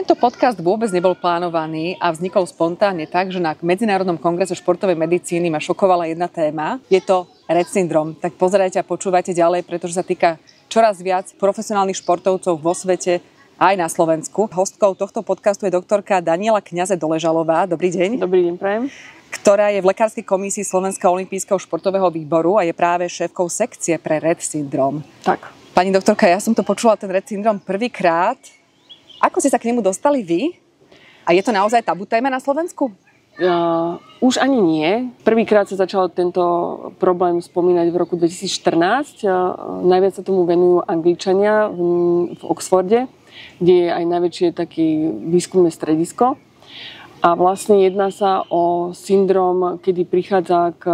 Tento podcast vôbec nebol plánovaný a vznikol spontánne tak, že na Medzinárodnom kongrese športovej medicíny ma šokovala jedna téma. Je to Rett syndrom. Tak pozerajte a počúvajte ďalej, pretože sa týka čoraz viac profesionálnych športovcov vo svete, aj na Slovensku. Hostkou tohto podcastu je doktorka Daniela Kňaze-Doležalová. Dobrý deň. Dobrý deň, prajem. Ktorá je v lekárskej komisii Slovenského olympijského športového výboru a je práve šéfkou sekcie pre Rett syndrom. Tak. Pani doktorka, ja som to počula, ten Rett syndrom prvýkrát. Ako ste sa k nemu dostali vy? A je to naozaj tabu téma na Slovensku? Už ani nie. Prvýkrát sa začal tento problém spomínať v roku 2014. Najviac sa tomu venujú Angličania v Oxforde, kde je aj najväčšie také výskumné stredisko. A vlastne jedná sa o syndrom, kedy prichádza k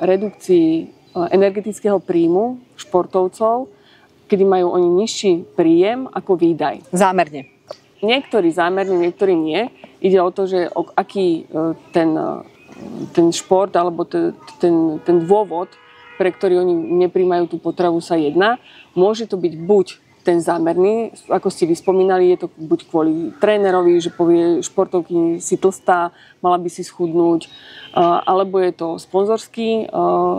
redukcii energetického príjmu športovcov, kedy majú oni nižší príjem ako výdaj. Zámerne. Niektorí zámerne, niektorí nie. Ide o to, že aký ten šport alebo ten dôvod, pre ktorý oni nepríjmajú tú potravu, sa jedná. Môže to byť buď ten zámerný, ako ste vyspomínali, je to buď kvôli trénerovi, že povie športovky si tlstá, mala by si schudnúť, alebo je to sponzorský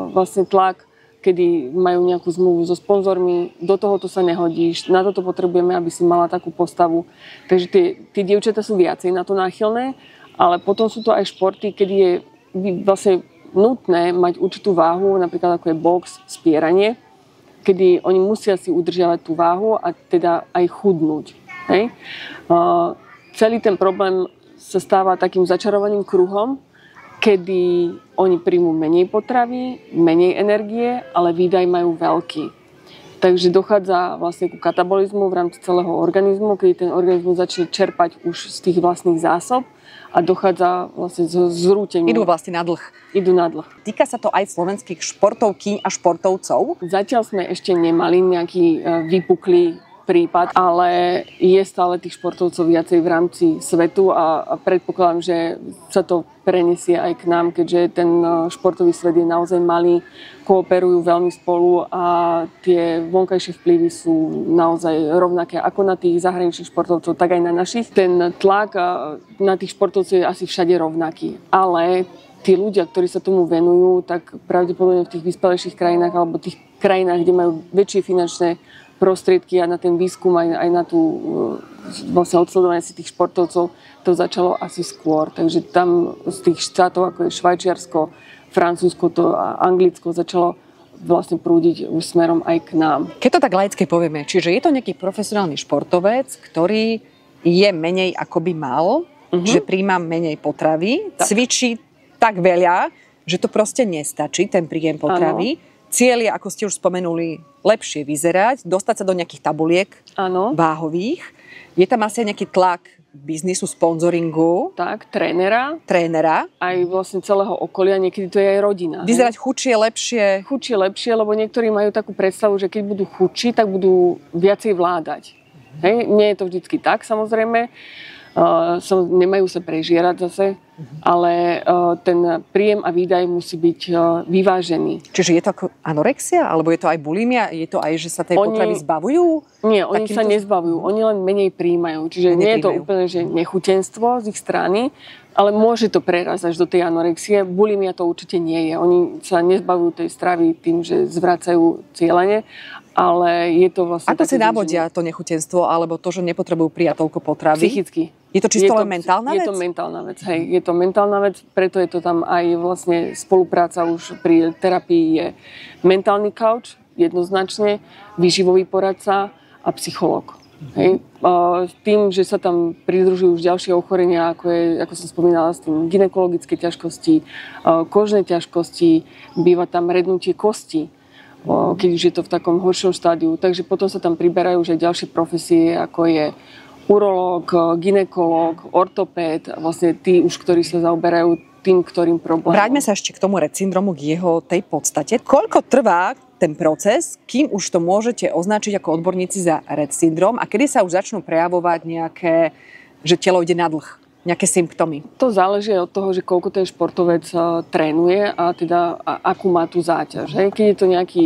vlastne tlak, kedy majú nejakú zmluvu so sponzormi, do tohoto sa nehodíš, na toto potrebujeme, aby si mala takú postavu. Takže tie dievčatá sú viacej na to náchylné, ale potom sú to aj športy, kedy je vlastne nutné mať určitú váhu, napríklad ako je box, spieranie, kedy oni musia si udržiavať tú váhu a teda aj chudnúť. Hej? Celý ten problém sa stáva takým začarovaným kruhom, kedy oni príjmú menej potravy, menej energie, ale výdaj majú veľký. Takže dochádza vlastne ku katabolizmu v rámci celého organizmu, kedy ten organizmus začne čerpať už z tých vlastných zásob a dochádza vlastne zrúteniu. Idú vlastne na dlh. Idú na dlh. Týka sa to aj slovenských športovkyň a športovcov? Zatiaľ sme ešte nemali nejaký vypuklý prípad, ale je stále tých športovcov viacej v rámci svetu a predpokladám, že sa to prenesie aj k nám, keďže ten športový svet je naozaj malý, kooperujú veľmi spolu a tie vonkajšie vplyvy sú naozaj rovnaké ako na tých zahraničných športovcov, tak aj na našich. Ten tlak na tých športovcov je asi všade rovnaký, ale tí ľudia, ktorí sa tomu venujú, tak pravdepodobne v tých vyspelejších krajinách alebo tých krajinách, kde majú väčšie finančné prostriedky a na ten výskum, aj na tú vlastne odsledovanie si tých športovcov, to začalo asi skôr. Takže tam z tých štátov, ako je Švajčiarsko, Francúzsko a Anglicko, začalo vlastne prúdiť už smerom aj k nám. Keď to tak laicky povieme, čiže je to nejaký profesionálny športovec, ktorý je menej ako by mal, že príjma menej potravy, cvičí tak veľa, že to proste nestačí, ten príjem potravy. Ano. Cieľ je, ako ste už spomenuli, lepšie vyzerať, dostať sa do nejakých tabuliek váhových. Je tam asi nejaký tlak biznisu, sponzoringu. Tak, trénera. Aj vlastne celého okolia, niekedy to je aj rodina. Vyzerať chudšie, lepšie. Chudšie, lepšie, lebo niektorí majú takú predstavu, že keď budú chudší, tak budú viacej vládať. Hej? Nie je to vždycky tak, samozrejme. Nemajú sa prežierať zase, ale ten príjem a výdaj musí byť vyvážený. Čiže je to ako anorexia? Alebo je to aj bulimia? Je to aj, že sa tej potravy zbavujú? Nie, oni sa nezbavujú. Oni len menej príjmajú. Čiže nie je to úplne že nechutenstvo z ich strany, ale môže to prerazť až do tej anorexie. Bulimia to určite nie je. Oni sa nezbavujú tej stravy tým, že zvracajú cieľene, ale je to vlastne... Ako si návodia to nechutenstvo, alebo to, že nepotrebujú prijať toľko potravy? Psychicky. Je to čisto len mentálna vec? Je to mentálna vec, hej. Je to mentálna vec, preto je to tam aj vlastne spolupráca už pri terapii je mentálny coach, jednoznačne, výživový poradca a psychológ. Hej. Tým, že sa tam pridružujú už ďalšie ochorenia, ako som spomínala, s tým gynekologické ťažkosti, kožné ťažkosti, býva tam rednutie kosti, keď už je to v takom horšom štádiu. Takže potom sa tam priberajú už aj ďalšie profesie, ako je urológ, gynekológ, ortopéd, vlastne tí už, ktorí sa zaoberajú tým, ktorým problémom. Vráťme sa ešte k tomu Rett syndromu, k jeho tej podstate. Koľko trvá ten proces, kým už to môžete označiť ako odborníci za Rett syndrom a kedy sa už začnú prejavovať nejaké, že telo ide na dlh? nejaké symptómy? To záleží od toho, že koľko ten športovec trénuje a teda akú má tú záťaž. Hej. Keď je to nejaký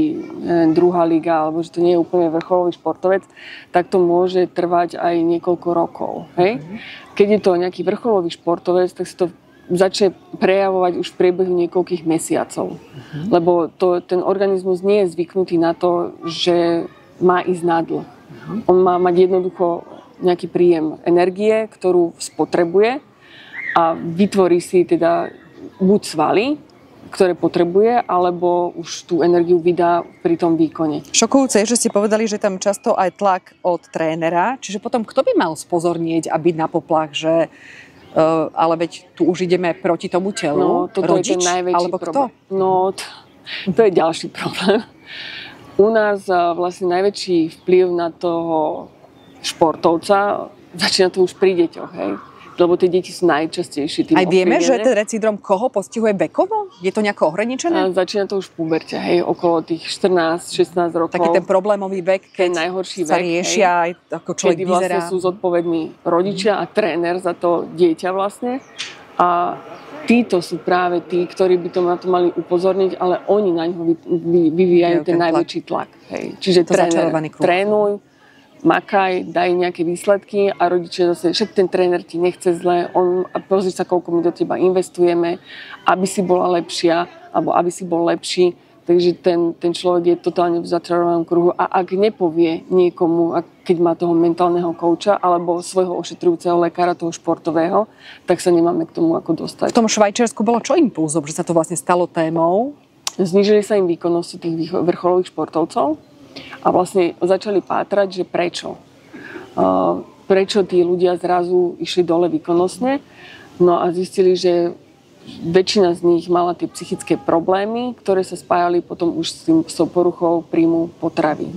druhá liga alebo že to nie je úplne vrcholový športovec, tak to môže trvať aj niekoľko rokov. Hej. Keď je to nejaký vrcholový športovec, tak sa to začne prejavovať už v priebehu niekoľkých mesiacov. Lebo ten organizmus nie je zvyknutý na to, že má ísť na dlh. On má mať jednoducho nejaký príjem energie, ktorú spotrebuje a vytvorí si teda buď svaly, ktoré potrebuje, alebo už tú energiu vydá pri tom výkone. Šokujúce je, že ste povedali, že tam často aj tlak od trénera, čiže potom kto by mal spozornieť a byť na poplach, že ale veď tu už ideme proti tomu telu? No, toto rodič, je ten najväčší alebo problém. Kto? No, to je ďalší problém. U nás vlastne najväčší vplyv na toho športovca začína to už pri deťoch, hej? Lebo tie deti sú najčastejšie tým Aj vieme, že ovplyvnené. ten Rett syndrom koho postihuje vekovo? Je to nejako ohraničené? Začína to už v puberte, hej, okolo tých 14-16 rokov. Taký ten problémový vek, keď najhorší sa vek, riešia aj ako človek kedy vyzerá. vlastne sú zodpovední rodičia a tréner za to dieťa vlastne. A títo sú práve tí, ktorí by to na to mali upozorniť, ale oni na ňo vyvíjajú ten najväčší tlak. Hej. Čiže tréner, trénuj, makaj, daj nejaké výsledky a rodičia zase, však ten tréner ti nechce zle, pozri sa, koľko my do teba investujeme, aby si bola lepšia, alebo aby si bol lepší. Takže ten človek je totálne v začarovanom kruhu a ak nepovie niekomu, keď má toho mentálneho kouča alebo svojho ošetrujúceho lekára, toho športového, tak sa nemáme k tomu ako dostať. V tom Švajčiarsku bolo čo impulzom, že sa to vlastne stalo témou? Znížili sa im výkonnosti tých vrcholových športovcov a vlastne začali pátrať, že prečo. Prečo tí ľudia zrazu išli dole výkonnostne. No a zistili, že väčšina z nich mala tie psychické problémy, ktoré sa spájali potom už s tou poruchou príjmu potravy.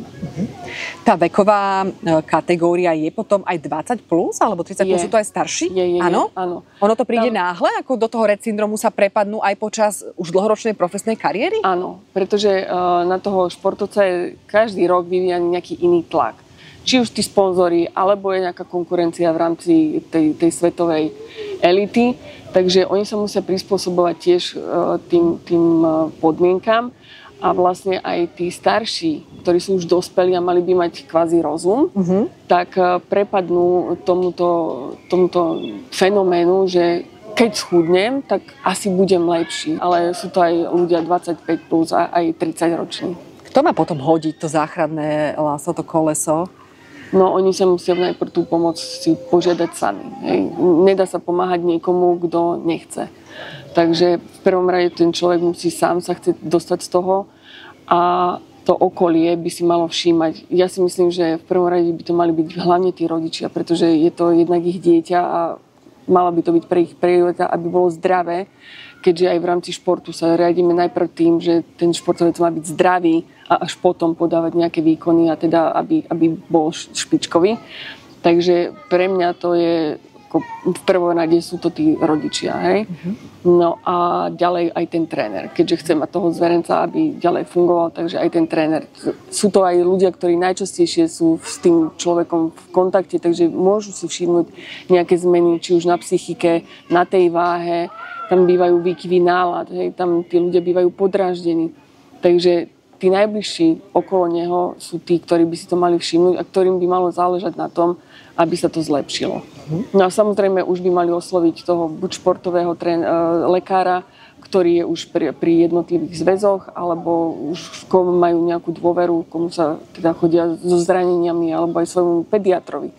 Tá veková kategória je potom aj 20+, alebo 30+, sú to aj starší? Áno? Áno. Ono to príde náhle, ako do toho Rett syndromu sa prepadnú aj počas už dlhoročnej profesnej kariéry? Áno, pretože na toho športovca je každý rok vyvíjaný nejaký iný tlak. Či už tí sponzori, alebo je nejaká konkurencia v rámci tej svetovej elity. Takže oni sa musia prispôsobovať tiež tým podmienkam a vlastne aj tí starší, ktorí sú už dospelí a mali by mať kvázi rozum, tak prepadnú tomuto fenoménu, že keď schudnem, tak asi budem lepší. Ale sú to aj ľudia 25+ a aj 30 roční. Kto má potom hodiť to záchranné laso, to koleso? No oni sa musia najprv tú pomoc si požiadať sami. Hej. Nedá sa pomáhať niekomu, kto nechce. Takže v prvom rade ten človek musí sám sa chcieť dostať z toho a to okolie by si malo všímať. Ja si myslím, že v prvom rade by to mali byť hlavne tí rodičia, pretože je to jednak ich dieťa a mala by to byť pre ich priorita, aby bolo zdravé, keďže aj v rámci športu sa riadíme najprv tým, že ten športovec má byť zdravý a až potom podávať nejaké výkony a teda, aby bol špičkový. Takže pre mňa to je, v prvom rade sú to tí rodičia, hej? No a ďalej aj ten tréner, keďže chce mať toho zverenca, aby ďalej fungoval, takže aj ten tréner. Sú to aj ľudia, ktorí najčastejšie sú s tým človekom v kontakte, takže môžu si všimnúť nejaké zmeny, či už na psychike, na tej váhe, tam bývajú výkyvy nálad, hej, tam tí ľudia bývajú podráždení. Takže tí najbližší okolo neho sú tí, ktorí by si to mali všimnúť a ktorým by malo záležať na tom, aby sa to zlepšilo. No a samozrejme už by mali osloviť toho buď športového lekára, ktorý je už pri jednotlivých zväzoch, alebo už komu majú nejakú dôveru, komu sa teda chodia so zraneniami, alebo aj svojmu pediatrovi.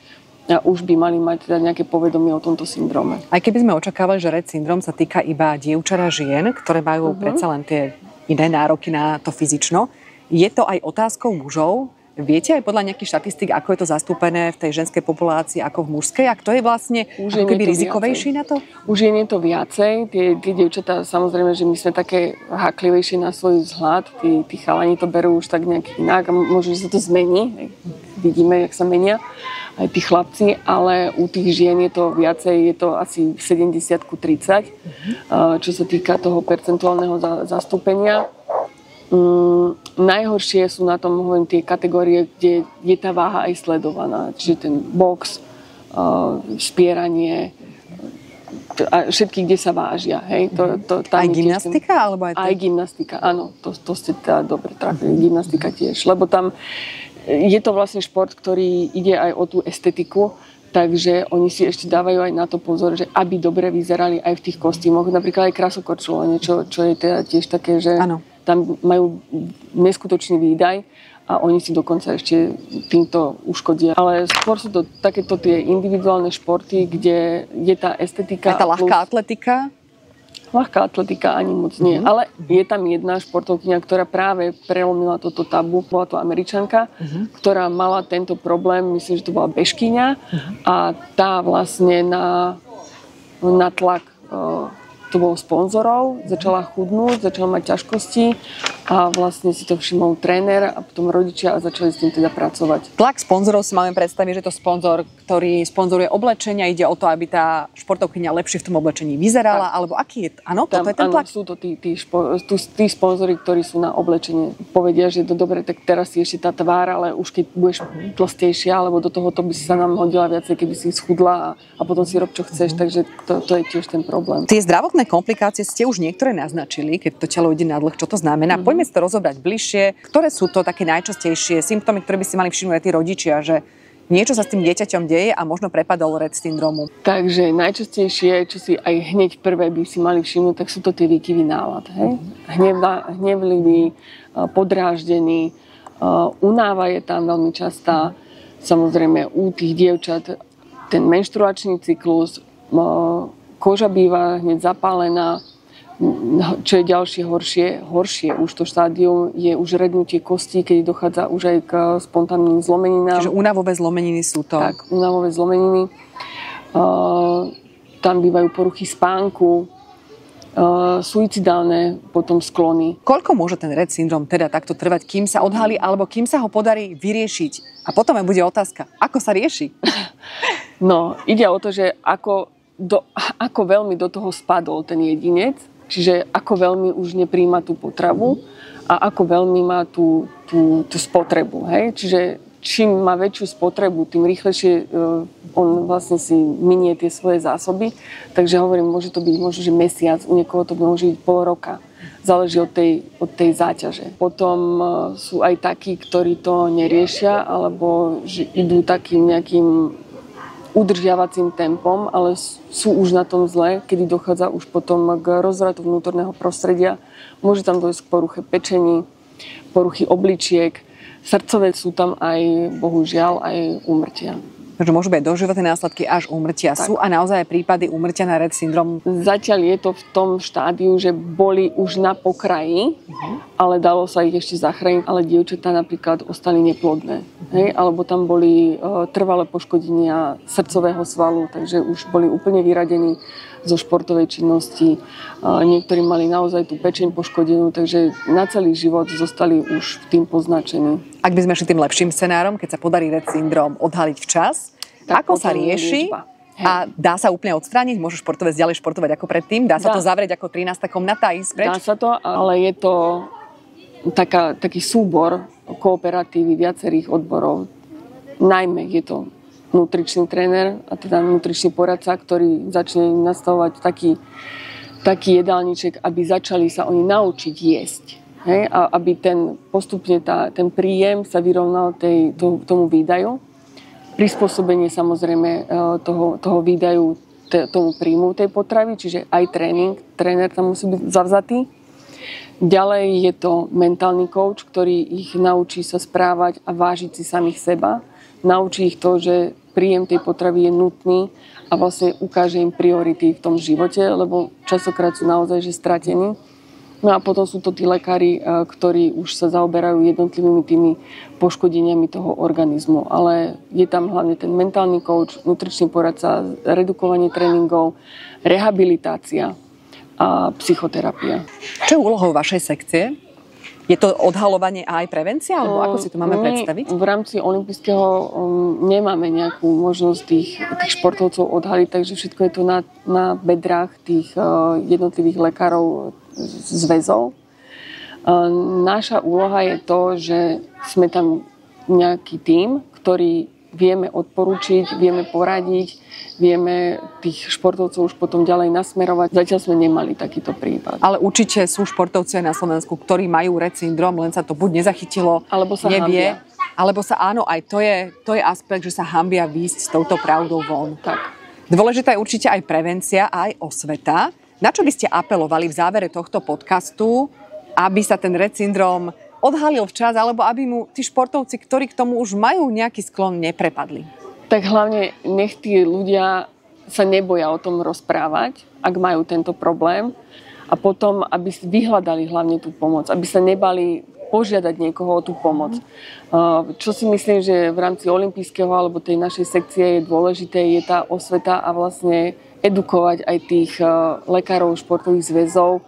A už by mali mať teda nejaké povedomie o tomto syndróme. Aj keby sme očakávali, že Rett syndrom sa týka iba dievčat a žien, ktoré majú predsa len tie iné nároky na to fyzično, je to aj otázkou mužov? Viete aj podľa nejakých štatistík, ako je to zastúpené v tej ženskej populácii ako v mužskej? A kto je vlastne ako keby rizikovejší na to? Už je to viacej. Tie dievčatá, samozrejme, že my sme také háklivejšie na svoj vzhľad. Tí chalani to berú už tak nejak inak a možno, že sa to zmení. Vidíme, jak sa menia aj tí chlapci, ale u tých žien je to viacej, je to asi 70:30, čo sa týka toho percentuálneho zastúpenia. Najhoršie sú na tom tie kategórie, kde je tá váha aj sledovaná. Čiže ten box, spieranie, všetky, kde sa vážia. Hej? Aj gymnastika? Alebo aj gymnastika, áno. To ste teda dobre trafili. Gymnastika tiež. Lebo tam je to vlastne šport, ktorý ide aj o tú estetiku, takže oni si ešte dávajú aj na to pozor, že aby dobre vyzerali aj v tých kostýmoch. Napríklad aj krasokorčulovanie, čo je teda tiež také, že tam majú neskutočný výdaj a oni si dokonca ešte týmto uškodia. Ale skôr sú to takéto tie individuálne športy, kde je tá estetika. A tá ľahká atletika? Ľahká atletika ani moc nie. Ale je tam jedna športovkyňa, ktorá práve prelomila toto tabu. Bola to Američanka, ktorá mala tento problém, myslím, že to bola bežkyňa. A tá vlastne na tlak to bolo sponzorov, začala chudnúť, začala mať ťažkosti a vlastne si to všimol tréner a potom rodičia a začali s tým teda pracovať. Tlak sponzorov si máme predstaviť, že to sponzor, ktorý sponzoruje oblečenia, ide o to, aby tá športovkyňa lepšie v tom oblečení vyzerala, alebo aký je? Áno, toto je ten tlak? Áno, sú to tí sponzori, ktorí sú na oblečenie. Povedia, že dobre, tak teraz si ešte tá tvár, ale už keď budeš tlstejšia, alebo do tohoto by si sa nám hodila viacej, keby si schudla a potom si rob, čo chceš, takže to je tiež ten problém. Tie zdravotné komplikácie ste už niektoré naznačili, keď to telo ide na dlh, čo to znamená. Poďme si to rozobrať bližšie. Ktoré sú to také najčastejšie symptómy, ktoré by si mali všimnúť aj tí rodičia, že niečo sa s tým dieťaťom deje a možno prepadol Rett syndromu? Takže najčastejšie, čo si aj hneď prvé by si mali všimnúť, tak sú to tie výkyvy nálad. Hej? Hnevlivý, podráždený, unáva je tam veľmi častá. Samozrejme u tých dievčat ten menštruačný cyklus, koža býva hneď zapálená. Čo je ďalšie horšie už to štádium je už rednutie kostí, keď dochádza už aj k spontánnym zlomeninám. Čiže únavové zlomeniny sú to? Tak, únavové zlomeniny. Tam bývajú poruchy spánku, suicidálne potom sklony. Koľko môže ten Rett syndrom teda takto trvať, kým sa odhalí, alebo kým sa ho podarí vyriešiť? A potom aj bude otázka, ako sa rieši? No, ide o to, že ako veľmi do toho spadol ten jedinec, čiže ako veľmi už nepríjma tú potravu a ako veľmi má tú spotrebu. Hej? Čiže čím má väčšiu spotrebu, tým rýchlejšie on vlastne si minie tie svoje zásoby. Takže hovorím, môže to byť možno, že mesiac, u niekoho to môže byť pol roka. Záleží od tej záťaže. Potom sú aj takí, ktorí to neriešia, alebo že idú takým nejakým udržiavacím tempom, ale sú už na tom zle, kedy dochádza už potom k rozvratu vnútorného prostredia. Môže tam dojsť k poruche pečení, poruchy obličiek, srdcové sú tam aj, bohužiaľ, aj úmrtia. Takže môžu byť doživotné následky až úmrtia. Tak. Sú a naozaj prípady úmrtia na Rett syndrom? Zatiaľ je to v tom štádiu, že boli už na pokraji, ale dalo sa ich ešte zachrániť, ale dievčatá napríklad ostali neplodné. Hej? Alebo tam boli trvalé poškodenia srdcového svalu, takže už boli úplne vyradení zo športovej činnosti. Niektorí mali naozaj tú pečeň poškodenú, takže na celý život zostali už tým poznačení. Ak by sme šli tým lepším scenárom, keď sa podarí Rett syndrom odhaliť včas, tak ako sa rieši a dá sa úplne odstrániť? Môže športovec ďalej športovať ako predtým? Dá sa to zavrieť ako 13. komnata a ísť preč? Dá sa to, ale je to taký súbor kooperatívy viacerých odborov. Najmä je to nutričný tréner, a teda nutričný poradca, ktorý začne nastavovať taký jedálniček, aby začali sa oni naučiť jesť. Hej? A aby postupne ten príjem sa vyrovnal tomu výdaju. Prispôsobenie samozrejme toho výdaju tomu príjmu tej potravy, čiže aj tréner tam musí byť zavzatý. Ďalej je to mentálny coach, ktorý ich naučí sa správať a vážiť si samých seba. Naučí ich to, že príjem tej potravy je nutný a vlastne ukáže im priority v tom živote, lebo častokrát sú naozaj že stratení. No a potom sú to tí lekári, ktorí už sa zaoberajú jednotlivými tými poškodeniami toho organizmu. Ale je tam hlavne ten mentálny coach, nutričný poradca, redukovanie tréningov, rehabilitácia a psychoterapia. Čo je úlohou vašej sekcie? Je to odhalovanie a aj prevencia? Alebo ako si to máme predstaviť? V rámci olympijského nemáme nejakú možnosť tých športovcov odhaliť, takže všetko je to na bedrách tých jednotlivých lekárov zväzov. Naša úloha je to, že sme tam nejaký tím, ktorý vieme odporučiť, vieme poradiť, vieme tých športovcov už potom ďalej nasmerovať. Zatiaľ sme nemali takýto prípad. Ale určite sú športovci na Slovensku, ktorí majú Rett syndrom, len sa to buď nezachytilo, alebo sa nevie, hanbia. alebo sa áno, aj to je aspekt, že sa hanbia výjsť s touto pravdou von. Tak. Dôležitá je určite aj prevencia, aj osveta. Na čo by ste apelovali v závere tohto podcastu, aby sa ten Rett syndrom odhalil včas, alebo aby mu tí športovci, ktorí k tomu už majú nejaký sklon, neprepadli? Tak hlavne nech tí ľudia sa neboja o tom rozprávať, ak majú tento problém, a potom, aby vyhľadali hlavne tú pomoc, aby sa nebali požiadať niekoho o tú pomoc. Čo si myslím, že v rámci olympijského alebo tej našej sekcie je dôležité, je tá osveta a vlastne edukovať aj tých lekárov športových zväzov,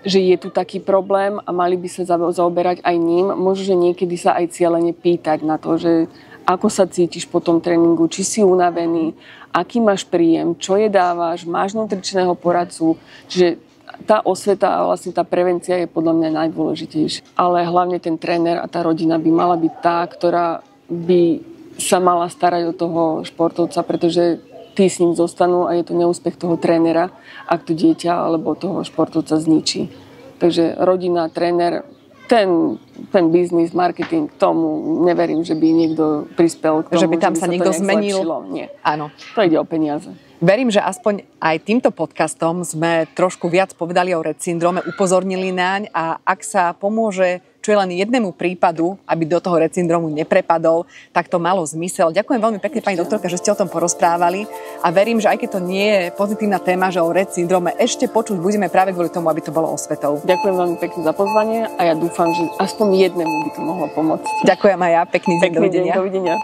že je tu taký problém a mali by sa zaoberať aj ním. Možno, že niekedy sa aj cieľene pýtať na to, že ako sa cítiš po tom tréningu, či si unavený, aký máš príjem, čo jedávaš, máš nutričného poradcu. Čiže tá osveta a vlastne tá prevencia je podľa mňa najdôležitejšia. Ale hlavne ten tréner a tá rodina by mala byť tá, ktorá by sa mala starať o toho športovca, pretože tí s ním zostanú a je to neúspech toho trénera, ak to dieťa alebo toho športovca zničí. Takže rodina, tréner, ten biznis, marketing, tomu neverím, že by niekto prispel k tomu, že by tam sa niekto zmenil. Nie. Áno. To ide o peniaze. Verím, že aspoň aj týmto podcastom sme trošku viac povedali o Rett syndróme, upozornili naň, a ak sa pomôže čo je len jednému prípadu, aby do toho Rett syndrómu neprepadol, tak to malo zmysel. Ďakujem veľmi pekne, pani doktorka, že ste o tom porozprávali, a verím, že aj keď to nie je pozitívna téma, že o Rett syndróme ešte počuť budeme práve kvôli tomu, aby to bolo osvetou. Ďakujem veľmi pekne za pozvanie a ja dúfam, že aspoň jednému by to mohlo pomôcť. Ďakujem aj ja, pekný deň, dovidenia. Dovidenia.